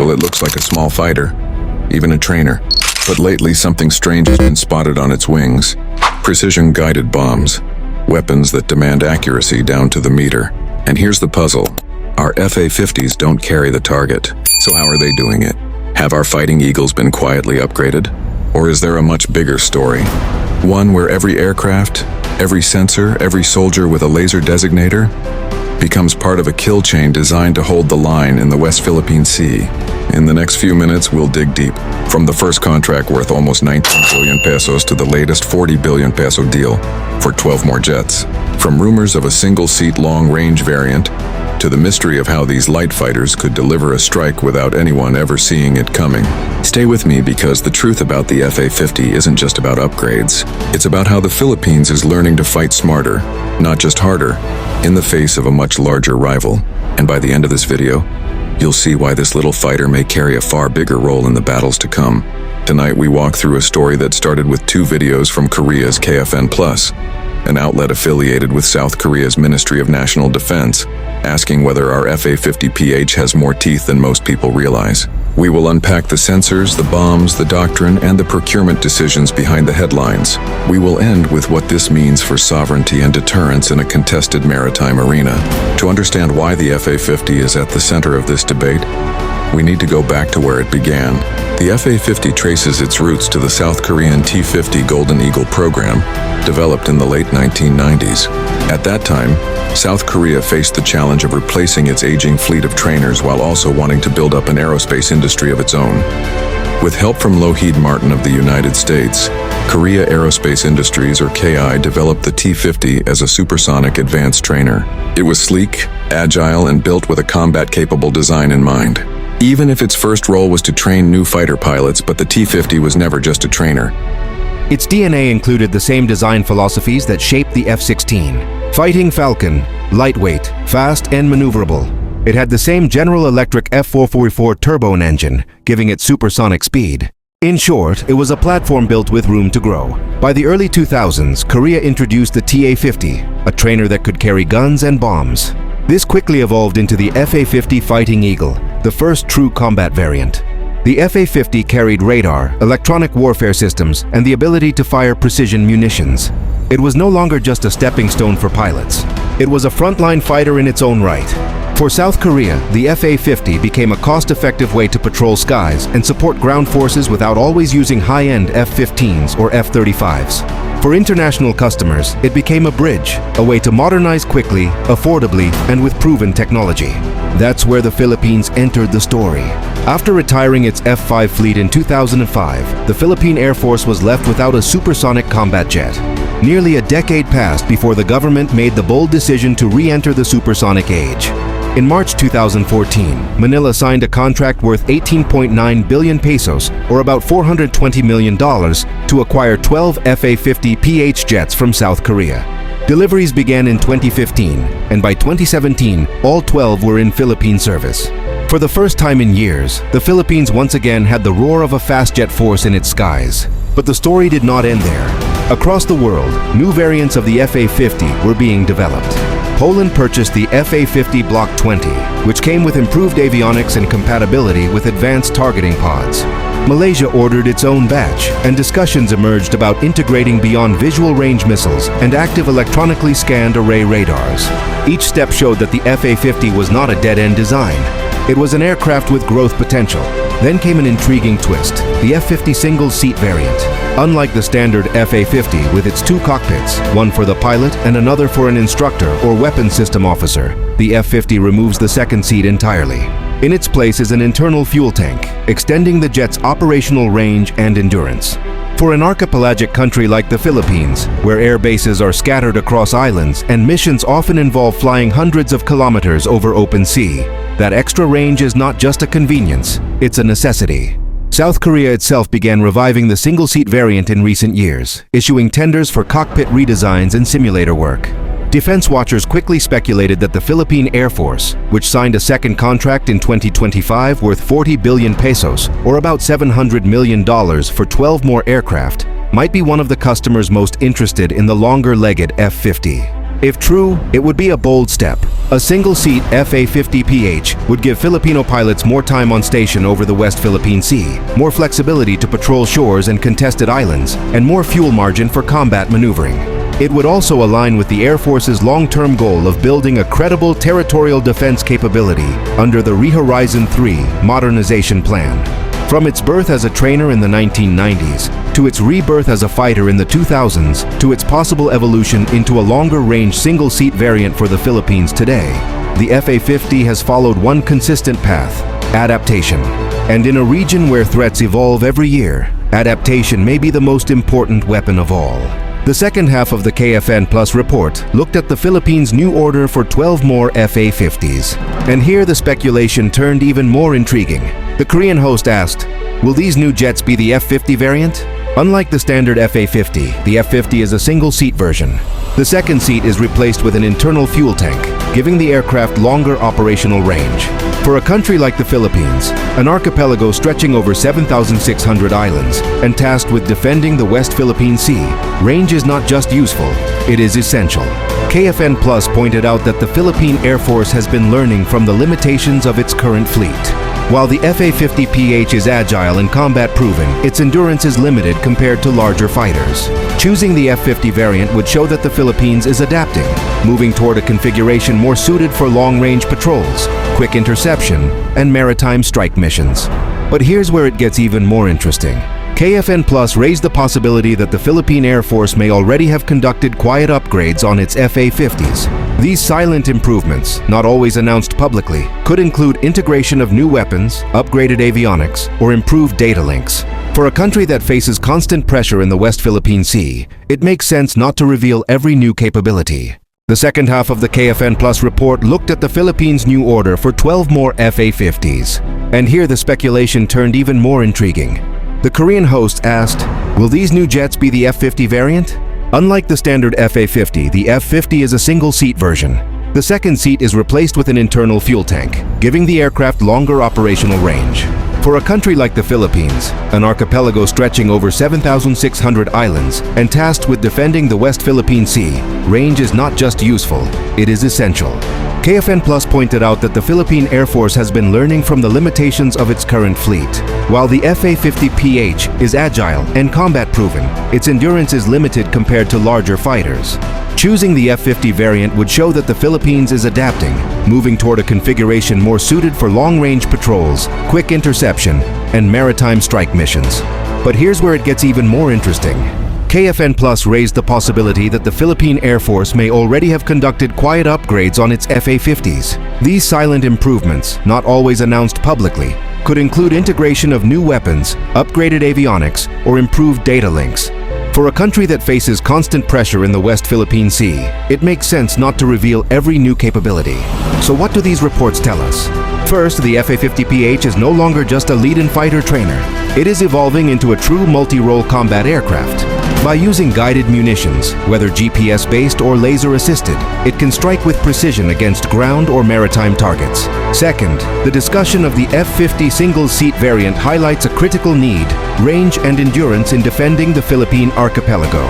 people, it looks like a small fighter, even a trainer. But lately, something strange has been spotted on its wings. Precision-guided bombs. Weapons that demand accuracy down to the meter. And here's the puzzle. Our FA-50s don't carry the target. So how are they doing it? Have our Fighting Eagles been quietly upgraded? Or is there a much bigger story? One where every aircraft, every sensor, every soldier with a laser designator becomes part of a kill chain designed to hold the line in the West Philippine Sea. In the next few minutes, we'll dig deep. From the first contract worth almost 19 billion pesos to the latest 40 billion peso deal for 12 more jets. From rumors of a single-seat long-range variant to the mystery of how these light fighters could deliver a strike without anyone ever seeing it coming. Stay with me because the truth about the FA-50 isn't just about upgrades. It's about how the Philippines is learning to fight smarter, not just harder, in the face of a much larger rival. And by the end of this video, you'll see why this little fighter may carry a far bigger role in the battles to come. Tonight we walk through a story that started with 2 videos from Korea's KFN+, an outlet affiliated with South Korea's Ministry of National Defense, asking whether our FA-50PH has more teeth than most people realize. We will unpack the sensors, the bombs, the doctrine, and the procurement decisions behind the headlines. We will end with what this means for sovereignty and deterrence in a contested maritime arena. To understand why the FA-50 is at the center of this debate, we need to go back to where it began. The FA-50 traces its roots to the South Korean T-50 Golden Eagle program, developed in the late 1990s. At that time, South Korea faced the challenge of replacing its aging fleet of trainers while also wanting to build up an aerospace industry of its own. With help from Lockheed Martin of the United States, Korea Aerospace Industries, or KI, developed the T-50 as a supersonic advanced trainer. It was sleek, agile, and built with a combat-capable design in mind. Even if its first role was to train new fighter pilots, but the T-50 was never just a trainer. Its DNA included the same design philosophies that shaped the F-16. Fighting Falcon, lightweight, fast, and maneuverable. It had the same General Electric F-444 turbo engine, giving it supersonic speed. In short, it was a platform built with room to grow. By the early 2000s, Korea introduced the TA-50, a trainer that could carry guns and bombs. This quickly evolved into the FA-50 Fighting Eagle, the first true combat variant. The FA-50 carried radar, electronic warfare systems, and the ability to fire precision munitions. It was no longer just a stepping stone for pilots. It was a frontline fighter in its own right. For South Korea, the FA-50 became a cost-effective way to patrol skies and support ground forces without always using high-end F-15s or F-35s. For international customers, it became a bridge, a way to modernize quickly, affordably, and with proven technology. That's where the Philippines entered the story. After retiring its F-5 fleet in 2005, the Philippine Air Force was left without a supersonic combat jet. Nearly a decade passed before the government made the bold decision to re-enter the supersonic age. In March 2014, Manila signed a contract worth 18.9 billion pesos, or about $420 million, to acquire 12 FA-50PH jets from South Korea. Deliveries began in 2015, and by 2017, all 12 were in Philippine service. For the first time in years, the Philippines once again had the roar of a fast jet force in its skies. But the story did not end there. Across the world, new variants of the FA-50 were being developed. Poland purchased the FA-50 Block 20, which came with improved avionics and compatibility with advanced targeting pods. Malaysia ordered its own batch, and discussions emerged about integrating beyond visual range missiles and active electronically scanned array radars. Each step showed that the FA-50 was not a dead-end design. It was an aircraft with growth potential. Then came an intriguing twist, the F-50 single-seat variant. Unlike the standard FA-50 with its 2 cockpits, one for the pilot and another for an instructor or weapons system officer, the F-50 removes the second seat entirely. In its place is an internal fuel tank, extending the jet's operational range and endurance. For an archipelagic country like the Philippines, where air bases are scattered across islands and missions often involve flying hundreds of kilometers over open sea, that extra range is not just a convenience, it's a necessity. South Korea itself began reviving the single-seat variant in recent years, issuing tenders for cockpit redesigns and simulator work. Defense watchers quickly speculated that the Philippine Air Force, which signed a second contract in 2025 worth 40 billion pesos, or about $700 million for 12 more aircraft, might be one of the customers most interested in the longer-legged F-50. If true, it would be a bold step. A single-seat FA-50PH would give Filipino pilots more time on station over the West Philippine Sea, more flexibility to patrol shores and contested islands, and more fuel margin for combat maneuvering. It would also align with the Air Force's long-term goal of building a credible territorial defense capability under the Rehorizon 3 Modernization Plan. From its birth as a trainer in the 1990s, to its rebirth as a fighter in the 2000s, to its possible evolution into a longer-range single-seat variant for the Philippines today, the FA-50 has followed one consistent path: adaptation. And in a region where threats evolve every year, adaptation may be the most important weapon of all. The second half of the KFN Plus report looked at the Philippines' new order for 12 more FA-50s. And here the speculation turned even more intriguing. The Korean host asked, will these new jets be the F-50 variant? Unlike the standard FA-50, the F-50 is a single-seat version. The second seat is replaced with an internal fuel tank, giving the aircraft longer operational range. For a country like the Philippines, an archipelago stretching over 7,600 islands and tasked with defending the West Philippine Sea, range is not just useful, it is essential. KFN Plus pointed out that the Philippine Air Force has been learning from the limitations of its current fleet. While the FA-50PH is agile and combat-proven, its endurance is limited compared to larger fighters. Choosing the F-50 variant would show that the Philippines is adapting, moving toward a configuration more suited for long-range patrols, quick interception, and maritime strike missions. But here's where it gets even more interesting. KFN Plus raised the possibility that the Philippine Air Force may already have conducted quiet upgrades on its FA-50s. These silent improvements, not always announced publicly, could include integration of new weapons, upgraded avionics, or improved data links. For a country that faces constant pressure in the West Philippine Sea, it makes sense not to reveal every new capability. The second half of the KFN Plus report looked at the Philippines' new order for 12 more FA-50s. And here the speculation turned even more intriguing. The Korean host asked, will these new jets be the F-50 variant? Unlike the standard FA-50, the F-50 is a single-seat version. The second seat is replaced with an internal fuel tank, giving the aircraft longer operational range. For a country like the Philippines, an archipelago stretching over 7,600 islands and tasked with defending the West Philippine Sea, range is not just useful, it is essential. KFN Plus pointed out that the Philippine Air Force has been learning from the limitations of its current fleet. While the FA-50PH is agile and combat-proven, its endurance is limited compared to larger fighters. Choosing the F-50 variant would show that the Philippines is adapting, moving toward a configuration more suited for long-range patrols, quick interception, and maritime strike missions. But here's where it gets even more interesting. KFN Plus raised the possibility that the Philippine Air Force may already have conducted quiet upgrades on its FA-50s. These silent improvements, not always announced publicly, could include integration of new weapons, upgraded avionics, or improved data links. For a country that faces constant pressure in the West Philippine Sea, it makes sense not to reveal every new capability. So what do these reports tell us? First, the FA-50PH is no longer just a lead-in fighter trainer. It is evolving into a true multi-role combat aircraft. By using guided munitions, whether GPS-based or laser-assisted, it can strike with precision against ground or maritime targets. Second, the discussion of the F-50 single-seat variant highlights a critical need, range and endurance in defending the Philippine archipelago.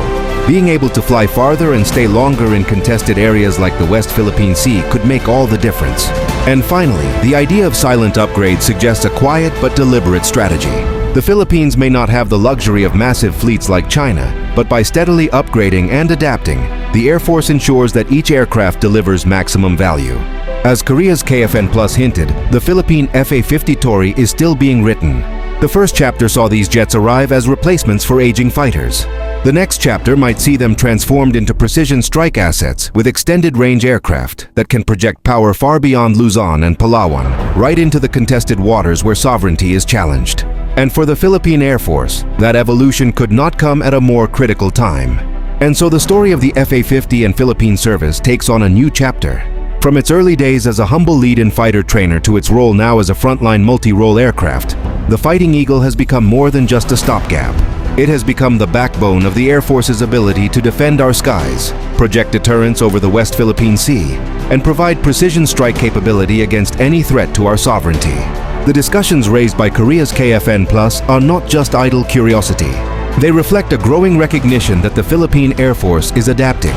Being able to fly farther and stay longer in contested areas like the West Philippine Sea could make all the difference. And finally, the idea of silent upgrades suggests a quiet but deliberate strategy. The Philippines may not have the luxury of massive fleets like China, but by steadily upgrading and adapting, the Air Force ensures that each aircraft delivers maximum value. As Korea's KFN Plus hinted, the Philippine FA-50 story is still being written. The first chapter saw these jets arrive as replacements for aging fighters. The next chapter might see them transformed into precision strike assets with extended range aircraft that can project power far beyond Luzon and Palawan, right into the contested waters where sovereignty is challenged. And for the Philippine Air Force, that evolution could not come at a more critical time. And so the story of the FA-50 and Philippine service takes on a new chapter. From its early days as a humble lead-in fighter trainer to its role now as a frontline multi-role aircraft, the Fighting Eagle has become more than just a stopgap. It has become the backbone of the Air Force's ability to defend our skies, project deterrence over the West Philippine Sea, and provide precision strike capability against any threat to our sovereignty. The discussions raised by Korea's KFN Plus are not just idle curiosity. They reflect a growing recognition that the Philippine Air Force is adapting.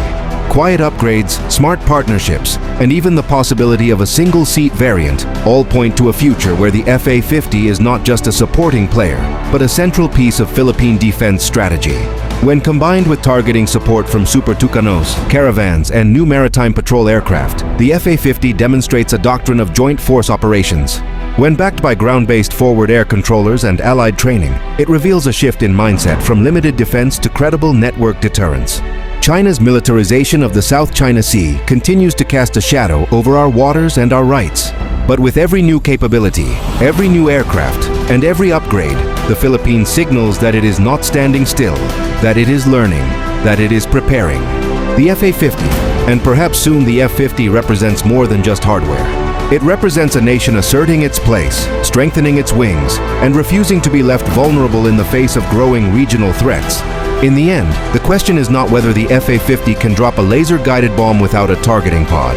quiet upgrades, smart partnerships, and even the possibility of a single-seat variant all point to a future where the FA-50 is not just a supporting player, but a central piece of Philippine defense strategy. When combined with targeting support from Super Tucanos, Caravans, and new maritime patrol aircraft, the FA-50 demonstrates a doctrine of joint force operations. When backed by ground-based forward air controllers and allied training, it reveals a shift in mindset from limited defense to credible network deterrence. China's militarization of the South China Sea continues to cast a shadow over our waters and our rights. But with every new capability, every new aircraft, and every upgrade, the Philippines signals that it is not standing still, that it is learning, that it is preparing. The FA-50, and perhaps soon the F-50, represents more than just hardware. It represents a nation asserting its place, strengthening its wings, and refusing to be left vulnerable in the face of growing regional threats. In the end, the question is not whether the FA-50 can drop a laser-guided bomb without a targeting pod.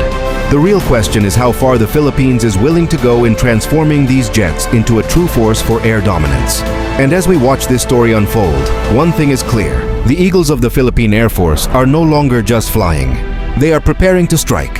The real question is how far the Philippines is willing to go in transforming these jets into a true force for air dominance. And as we watch this story unfold, one thing is clear: the eagles of the Philippine Air Force are no longer just flying. They are preparing to strike.